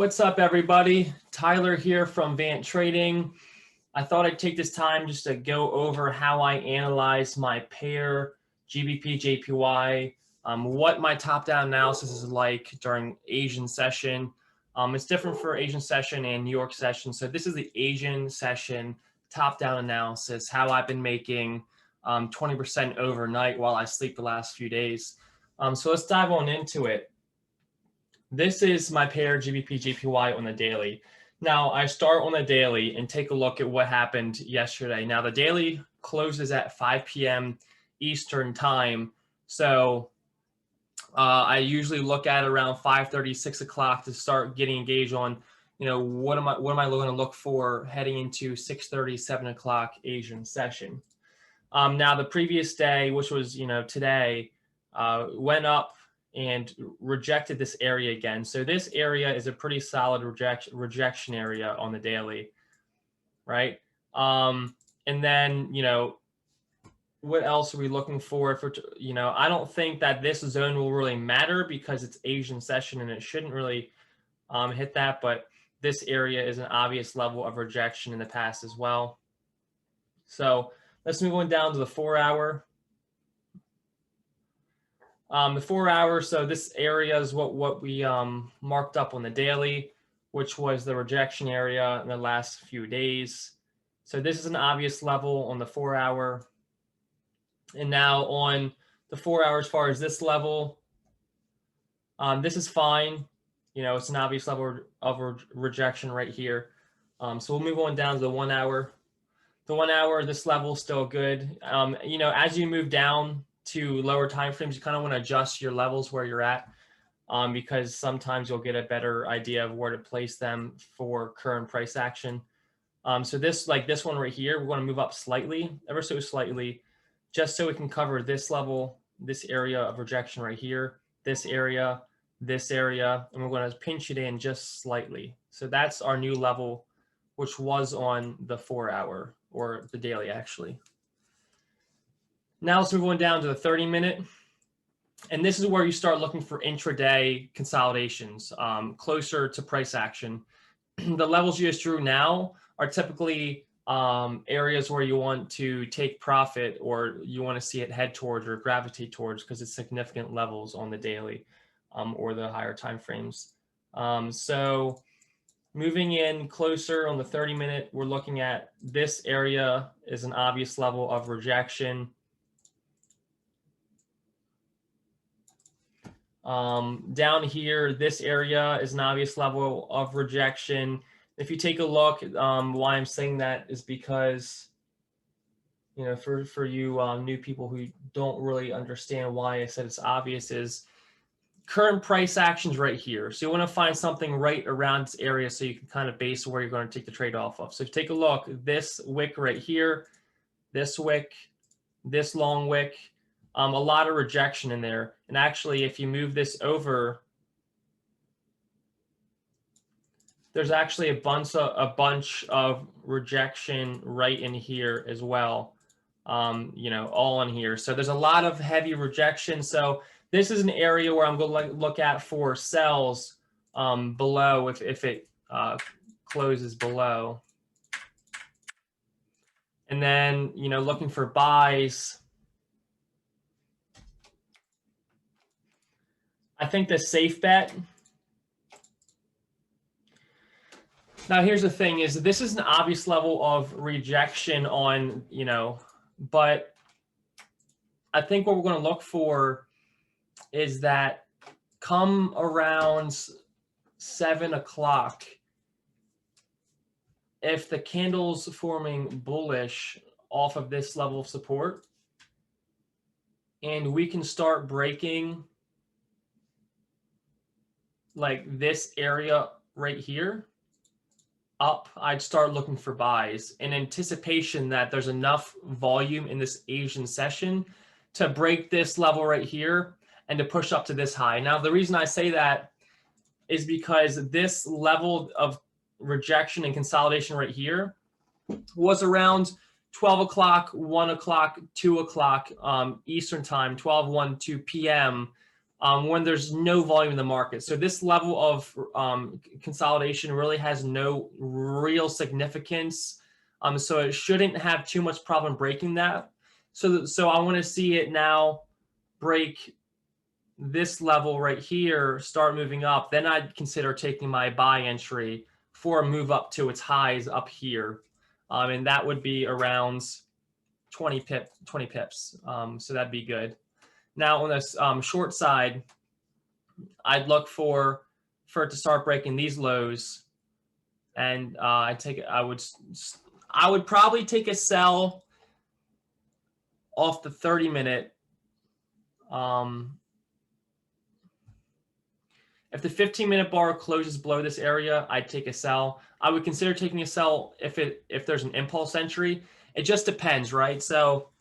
What's up, everybody? Tyler here from Vant Trading. I thought I'd take this time just to go over how I analyze my pair GBPJPY, what my top-down analysis is like during Asian session. It's different for Asian session and New York session. So this is the Asian session top-down analysis, how I've been making 20% overnight while I sleep the last few days. So let's dive on into it. This is my pair GBPJPY on the daily. Now I start on the daily and take a look at what happened yesterday. Now the daily closes at 5 p.m. Eastern time. So I usually look at around 5:30, 6 o'clock to start getting engaged on, what am I going to look for heading into 6:30, 7 o'clock Asian session. Now the previous day, which was, today, went up and rejected this area again. So this area is a pretty solid rejection area on the daily, right? And then, what else are we looking for? I don't think that this zone will really matter because it's Asian session and it shouldn't really hit that, but this area is an obvious level of rejection in the past as well. So let's move on down to the 4-hour. The 4-hour, so this area is what we marked up on the daily, which was the rejection area in the last few days. So this is an obvious level on the 4-hour. And now on the 4-hour, as far as this level, this is fine. It's an obvious level of rejection right here. So we'll move on down to the 1-hour. The 1 hour, this level is still good. As you move down to lower time frames, you kind of want to adjust your levels where you're at, because sometimes you'll get a better idea of where to place them for current price action. So this, like this one right here, we're going to move up slightly, ever so slightly, just so we can cover this level, this area of rejection right here, this area, and we're going to pinch it in just slightly. So that's our new level, which was on the 4-hour, or the daily actually. Now let's move on down to the 30-minute. And this is where you start looking for intraday consolidations closer to price action. The levels you just drew now are typically areas where you want to take profit, or you want to see it head towards or gravitate towards, because it's significant levels on the daily or the higher time frames. So moving in closer on the 30-minute, we're looking at this area is an obvious level of rejection. Down here, this area is an obvious level of rejection. If you take a look, why I'm saying that is because, for you new people who don't really understand why I said it's obvious, is current price actions right here. So you want to find something right around this area so you can kind of base where you're going to take the trade off of. So if you take a look, this wick right here, this wick, this long wick, a lot of rejection in there. And actually, if you move this over, there's actually a bunch of rejection right in here as well, all in here. So there's a lot of heavy rejection. So this is an area where I'm going to look at for sells below if it closes below. And then, looking for buys. I think the safe bet. Now, here's the thing is this is an obvious level of rejection on, but I think what we're going to look for is that come around 7 o'clock, if the candle's forming bullish off of this level of support, and we can start breaking like this area right here up, I'd start looking for buys in anticipation that there's enough volume in this Asian session to break this level right here and to push up to this high. Now, the reason I say that is because this level of rejection and consolidation right here was around 12 o'clock, 1 o'clock, 2 o'clock Eastern time, 12, 1, 2 p.m. when there's no volume in the market. So this level of consolidation really has no real significance. So it shouldn't have too much problem breaking that. So I want to see it now break this level right here, start moving up. Then I'd consider taking my buy entry for a move up to its highs up here. And that would be around 20 pips. So that'd be good. Now on this short side, I'd look for it to start breaking these lows, and I would probably take a sell off the 30-minute. If the 15-minute bar closes below this area, I'd take a sell. I would consider taking a sell if there's an impulse entry. It just depends, right? So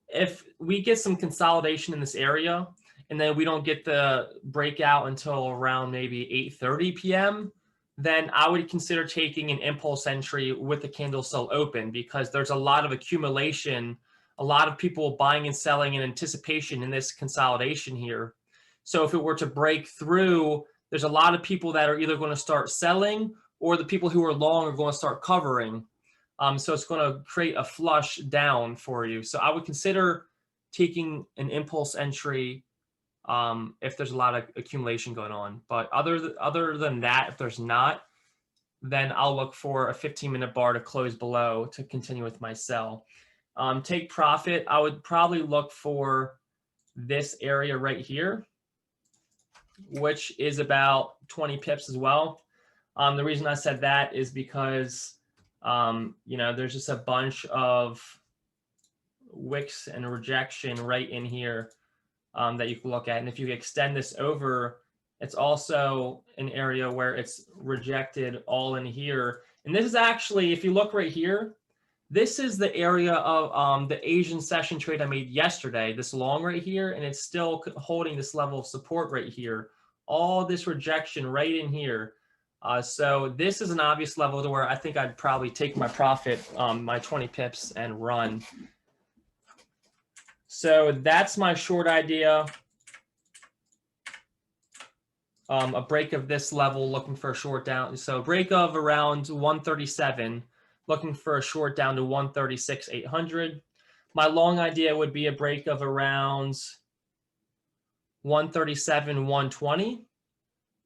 if we get some consolidation in this area and then we don't get the breakout until around maybe 8:30 p.m., then I would consider taking an impulse entry with the candle still open, because there's a lot of accumulation, a lot of people buying and selling in anticipation in this consolidation here. So if it were to break through, there's a lot of people that are either going to start selling, or the people who are long are going to start covering. So it's going to create a flush down for you. So I would consider taking an impulse entry if there's a lot of accumulation going on. But other than that, if there's not, then I'll look for a 15-minute bar to close below to continue with my sell. Take profit, I would probably look for this area right here, which is about 20 pips as well. The reason I said that is because there's just a bunch of wicks and rejection right in here that you can look at. And if you extend this over, it's also an area where it's rejected all in here. And this is actually, if you look right here, this is the area of the Asian session trade I made yesterday, this long right here, and it's still holding this level of support right here. All this rejection right in here. So this is an obvious level to where I think I'd probably take my profit, my 20 pips, and run. So that's my short idea. A break of this level, looking for a short down. So break of around 137, looking for a short down to 136,800. My long idea would be a break of around 137, 120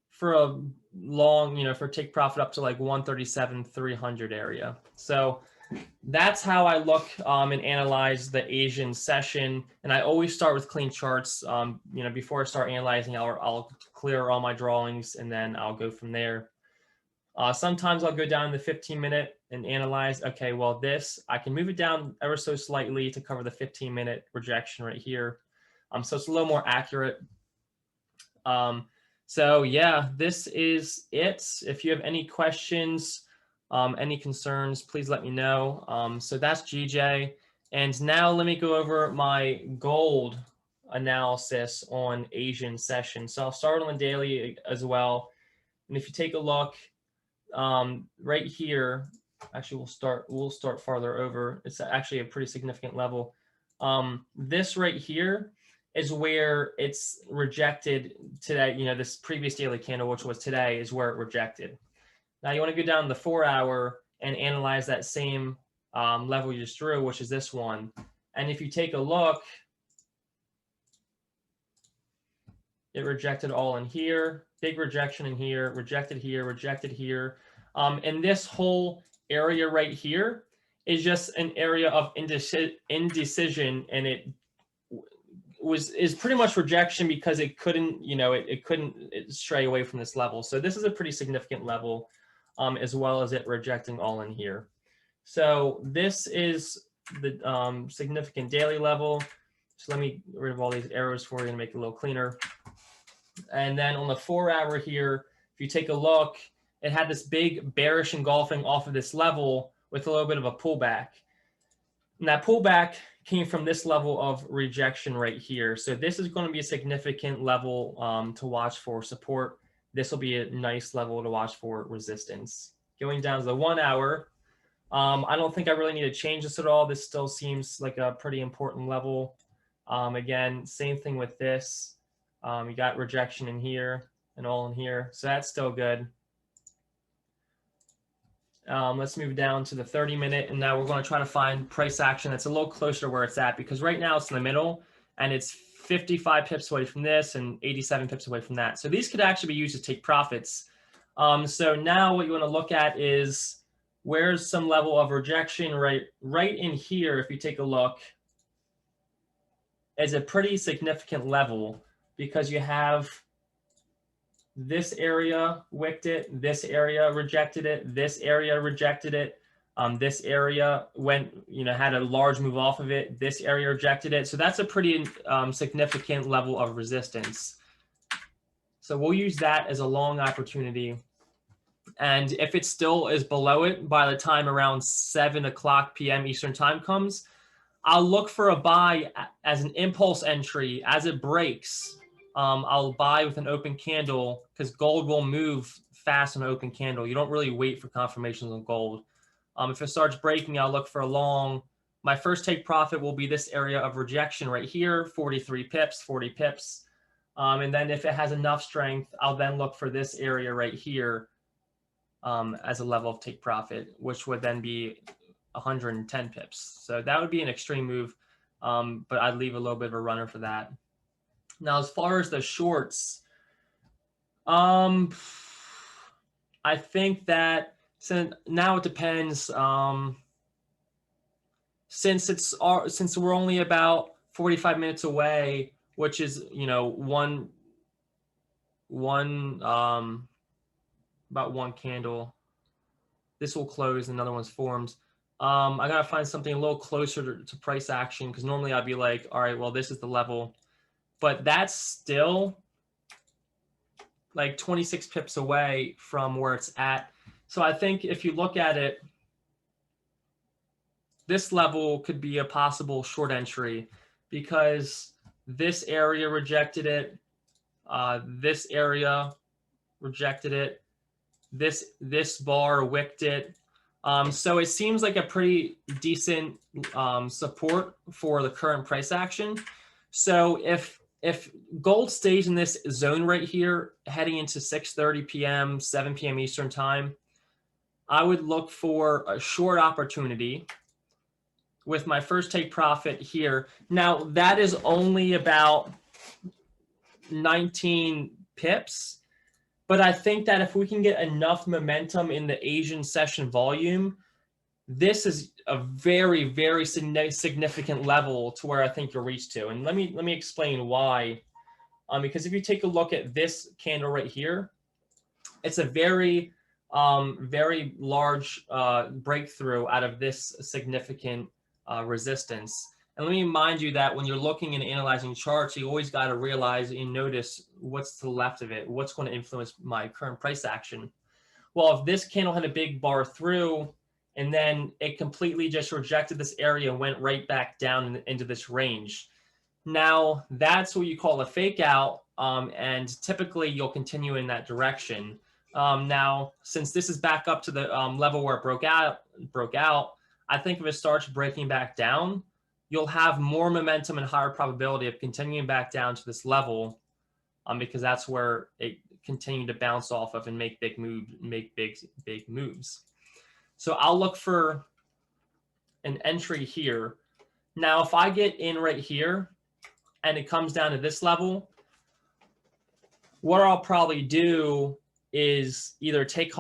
for a long, for take profit up to like 137, 300 area. So that's how I look and analyze the Asian session. And I always start with clean charts. Before I start analyzing, I'll clear all my drawings and then I'll go from there. Sometimes I'll go down to the 15-minute and analyze, okay, well, I can move it down ever so slightly to cover the 15-minute rejection right here. So it's a little more accurate. So yeah, this is it. If you have any questions, any concerns, please let me know. So that's GJ. And now let me go over my gold analysis on Asian session. So I'll start on the daily as well. And if you take a look right here, actually we'll start farther over. It's actually a pretty significant level. This right here is where it's rejected today. This previous daily candle, which was today, is where it rejected. Now you want to go down the 4-hour and analyze that same level you just drew, which is this one. And if you take a look, it rejected all in here, big rejection in here, rejected here, rejected here. And this whole area right here is just an area of indecision, and it is pretty much rejection because it couldn't, it couldn't stray away from this level. So this is a pretty significant level, as well as it rejecting all in here. So this is the significant daily level. So let me get rid of all these arrows for you and make it a little cleaner. And then on the 4-hour here, if you take a look, it had this big bearish engulfing off of this level with a little bit of a pullback. And that pullback came from this level of rejection right here. So this is going to be a significant level to watch for support. This will be a nice level to watch for resistance. Going down to the 1-hour, I don't think I really need to change this at all. This still seems like a pretty important level. Again, same thing with this. You got rejection in here and all in here. So that's still good. Let's move down to the 30-minute, and now we're going to try to find price action that's a little closer to where it's at, because right now it's in the middle and it's 55 pips away from this and 87 pips away from that. So these could actually be used to take profits. So now what you want to look at is where's some level of rejection right in here. If you take a look, is a pretty significant level, because you have this area wicked it, this area rejected it, this area rejected it, this area went, had a large move off of it, this area rejected it. So that's a pretty significant level of resistance. So we'll use that as a long opportunity. And if it still is below it by the time around 7 o'clock p.m. Eastern time comes, I'll look for a buy as an impulse entry. As it breaks, I'll buy with an open candle, because gold will move fast on an open candle. You don't really wait for confirmations on gold. If it starts breaking, I'll look for a long. My first take profit will be this area of rejection right here, 43 pips, 40 pips. And then if it has enough strength, I'll then look for this area right here as a level of take profit, which would then be 110 pips. So that would be an extreme move, but I'd leave a little bit of a runner for that. Now, as far as the shorts, I think that now it depends. Since we're only about 45 minutes away, which is about one candle. This will close, another one's formed. I gotta find something a little closer to price action, because normally I'd be like, all right, well, this is the level, but that's still like 26 pips away from where it's at. So I think if you look at it, this level could be a possible short entry, because this area rejected it, this area rejected it, this bar wicked it. So it seems like a pretty decent support for the current price action. So if gold stays in this zone right here, heading into 6:30 p.m., 7 p.m. Eastern time, I would look for a short opportunity with my first take profit here. Now, that is only about 19 pips. But I think that if we can get enough momentum in the Asian session volume, this is a very, very significant level to where I think you'll reach to. And let me explain why. Because if you take a look at this candle right here, it's a very, very large breakthrough out of this significant resistance. And let me remind you that when you're looking and analyzing charts, you always got to realize and notice what's to the left of it, what's going to influence my current price action. Well, if this candle had a big bar through and then it completely just rejected this area and went right back down into this range, now that's what you call a fake out, and typically you'll continue in that direction. Now, since this is back up to the level where it broke out, I think if it starts breaking back down, you'll have more momentum and higher probability of continuing back down to this level, because that's where it continued to bounce off of and make big moves. So I'll look for an entry here. Now, if I get in right here and it comes down to this level, what I'll probably do is either take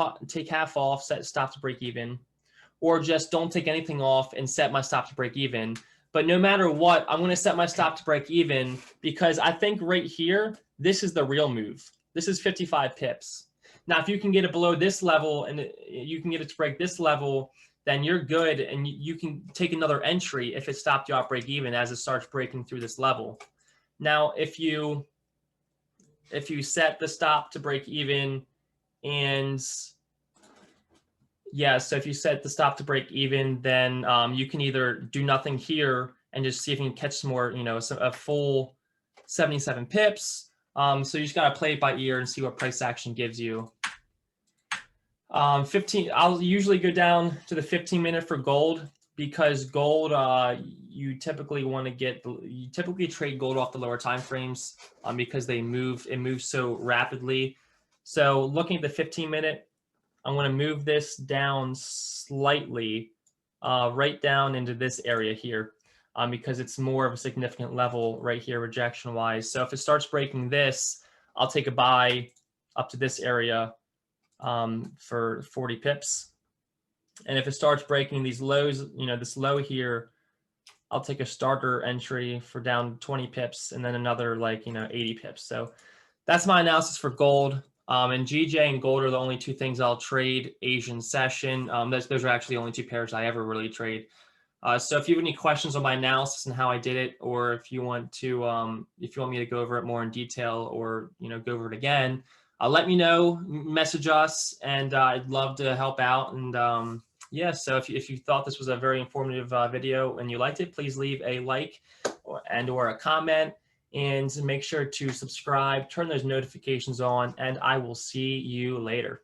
half off, set stop to break even, or just don't take anything off and set my stop to break even. But no matter what, I'm going to set my stop to break even, because I think right here, this is the real move. This is 55 pips. Now, if you can get it below this level and you can get it to break this level, then you're good, and you can take another entry if it stopped you at break even as it starts breaking through this level. Now, if you set the stop to break even, and yeah, so if you set the stop to break even, then you can either do nothing here and just see if you can catch some more, a full 77 pips. So you just got to play it by ear and see what price action gives you. 15. I'll usually go down to the 15-minute for gold, because gold, you typically want to you typically trade gold off the lower time frames because it moves so rapidly. So looking at the 15-minute, I'm going to move this down slightly, right down into this area here, because it's more of a significant level right here rejection wise. So if it starts breaking this, I'll take a buy up to this area for 40 pips. And if it starts breaking these lows, this low here, I'll take a starter entry for down 20 pips and then another 80 pips. So that's my analysis for gold. And GJ and gold are the only two things I'll trade Asian session. Those are actually the only two pairs I ever really trade. So if you have any questions on my analysis and how I did it, or if you want me to go over it more in detail, or go over it again, let me know. Message us, and I'd love to help out. And yeah, so if you thought this was a very informative video and you liked it, please leave a like or a comment, and make sure to subscribe, turn those notifications on, and I will see you later.